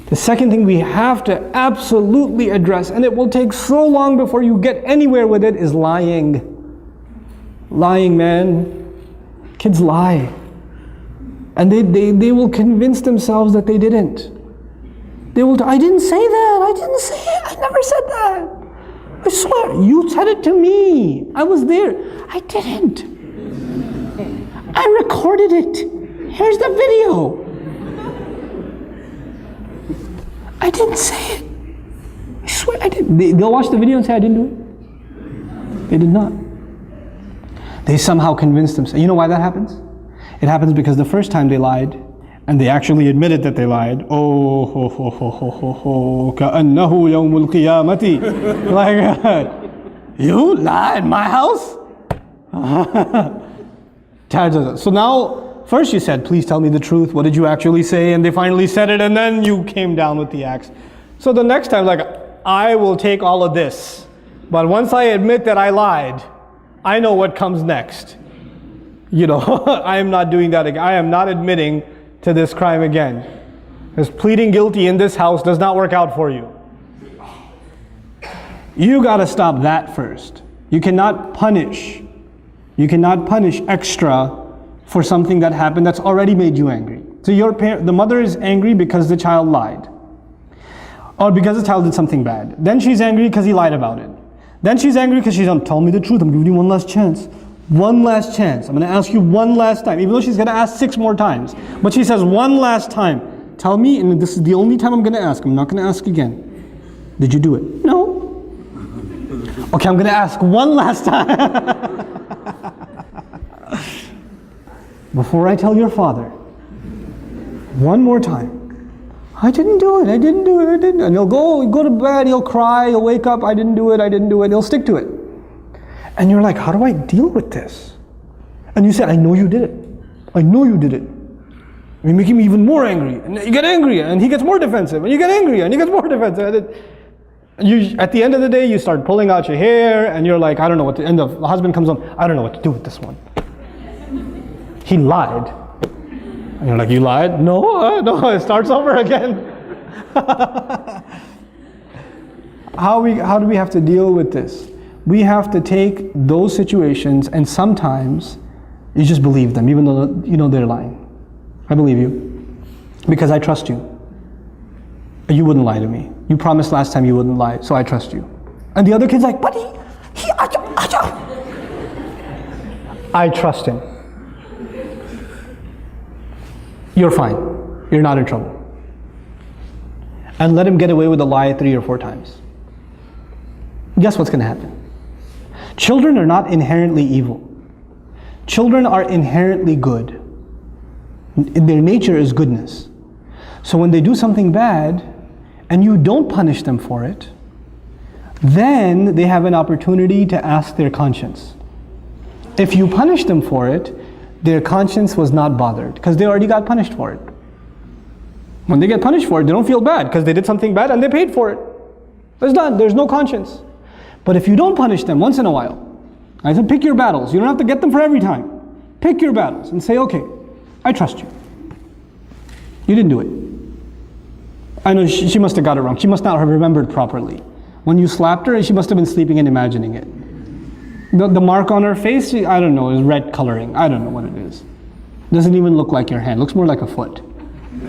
The second thing we have to absolutely address, and it will take so long before you get anywhere with it, is lying. Lying, man. Kids lie. And they will convince themselves that they didn't. They will, I didn't say that, I didn't say it, I never said that. I swear, you said it to me. I was there. I didn't. I recorded it. Here's the video. I didn't say it. I swear I didn't. They'll watch the video and say I didn't do it. They did not. They somehow convinced themselves. You know why that happens? It happens because the first time they lied, and they actually admitted that they lied. Oh, ho, ho, ho, ho, ho, ho, ka'annahu yawmul qiyamati. Like, you lied in my house? So now, first you said, please tell me the truth. What did you actually say? And they finally said it, and then you came down with the axe. So the next time, like, I will take all of this. But once I admit that I lied, I know what comes next. You know, I am not doing that again. I am not admitting to this crime again. Because pleading guilty in this house does not work out for you. You got to stop that first. You cannot punish. You cannot punish extra for something that happened that's already made you angry. So the mother is angry because the child lied. Or because the child did something bad. Then she's angry because he lied about it. Then she's angry because she's tell me the truth, I'm giving you one last chance. One last chance. I'm going to ask you one last time, even though she's going to ask 6 more times. But she says one last time, tell me, and this is the only time I'm going to ask. I'm not going to ask again. Did you do it? No. Okay, I'm going to ask one last time. Before I tell your father, one more time. I didn't do it, I didn't do it, I didn't. And he'll go to bed, he'll cry, he'll wake up, I didn't do it, I didn't do it. He'll stick to it. And you're like, how do I deal with this? And you say, I know you did it. I know you did it. You're making me even more angry. And you get angry, and he gets more defensive. And you get angry, and he gets more defensive. And at the end of the day, you start pulling out your hair, and you're like, I don't know what to, and the husband comes home, I don't know what to do with this one. He lied. And you're like, you lied? No, it starts over again. How do we have to deal with this? We have to take those situations, and sometimes you just believe them, even though you know they're lying. I believe you because I trust you. You wouldn't lie to me. You promised last time you wouldn't lie, so I trust you. And the other kid's like, but I trust him. You're fine. You're not in trouble. And let him get away with a lie 3 or 4 times. Guess what's going to happen? Children are not inherently evil. Children are inherently good. Their nature is goodness. So when they do something bad and you don't punish them for it, then they have an opportunity to ask their conscience. If you punish them for it, their conscience was not bothered because they already got punished for it. When they get punished for it, they don't feel bad because they did something bad and they paid for it. It's done. There's no conscience. But if you don't punish them once in a while, I said pick your battles. You don't have to get them for every time. Pick your battles and say, okay, I trust you. You didn't do it. I know she must have got it wrong. She must not have remembered properly. When you slapped her, she must have been sleeping and imagining it. The mark on her face, I don't know, is red coloring. I don't know what it is. Doesn't even look like your hand. Looks more like a foot.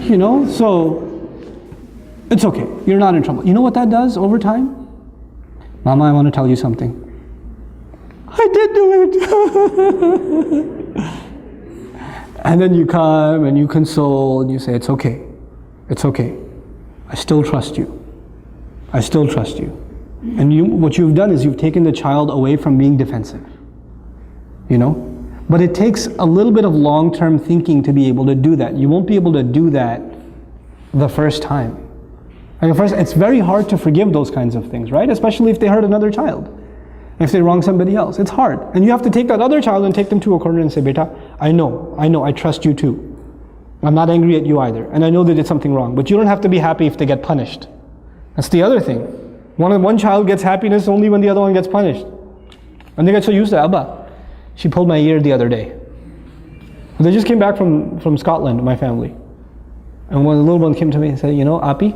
You know, so it's okay. You're not in trouble. You know what that does over time? Mama, I want to tell you something. I did do it. And then you come and you console and you say, it's okay. It's okay. I still trust you. I still trust you. And what you've done is you've taken the child away from being defensive. You know? But it takes a little bit of long-term thinking to be able to do that. You won't be able to do that the first time. Like first, it's very hard to forgive those kinds of things, right? Especially if they hurt another child. If they wrong somebody else. It's hard. And you have to take that other child and take them to a corner and say, Beta, I know, I trust you too. I'm not angry at you either. And I know they did something wrong. But you don't have to be happy if they get punished. That's the other thing. One child gets happiness only when the other one gets punished. And they get so used to Abba. She pulled my ear the other day. They just came back from Scotland, my family. And when the little one came to me and said, you know, Api,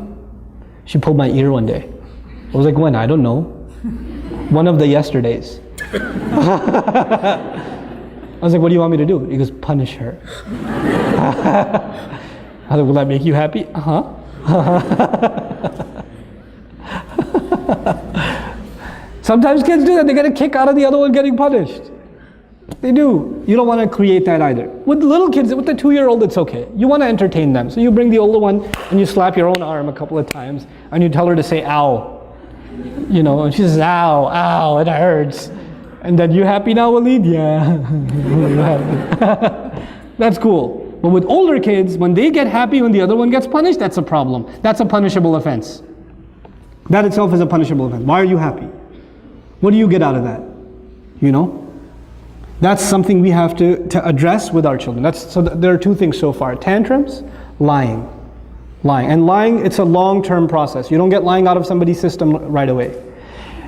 She pulled my ear one day. I was like, when? I don't know. One of the yesterdays. I was like, what do you want me to do? He goes, punish her. I was like, will that make you happy? Uh-huh. Sometimes kids do that. They get a kick out of the other one getting punished. They do. You don't want to create that either. With little kids, with the 2-year-old, it's okay. You want to entertain them. So you bring the older one and you slap your own arm a couple of times and you tell her to say, ow. You know, and she says, ow, ow, it hurts. And then, you happy now, Walid? Yeah. That's cool. But with older kids, when they get happy when the other one gets punished, that's a problem. That's a punishable offense. That itself is a punishable offense. Why are you happy? What do you get out of that? You know? That's something we have to address with our children. So there are two things so far. Tantrums, lying. Lying. And lying, it's a long-term process. You don't get lying out of somebody's system right away.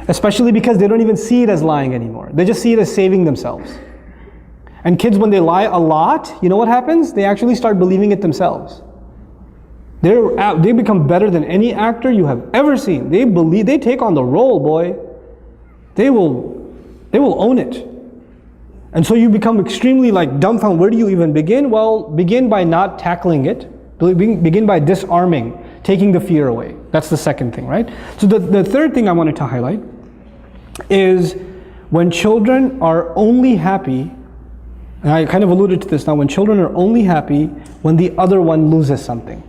Especially because they don't even see it as lying anymore. They just see it as saving themselves. And kids, when they lie a lot, you know what happens? They actually start believing it themselves. They become better than any actor you have ever seen. They take on the role, boy. They will own it. And so you become extremely dumbfounded. Where do you even begin? Well, begin by not tackling it. Begin by disarming, taking the fear away. That's the second thing, right? So the third thing I wanted to highlight is when children are only happy, and I kind of alluded to this now, when children are only happy when the other one loses something,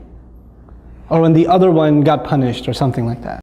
or when the other one got punished or something like that.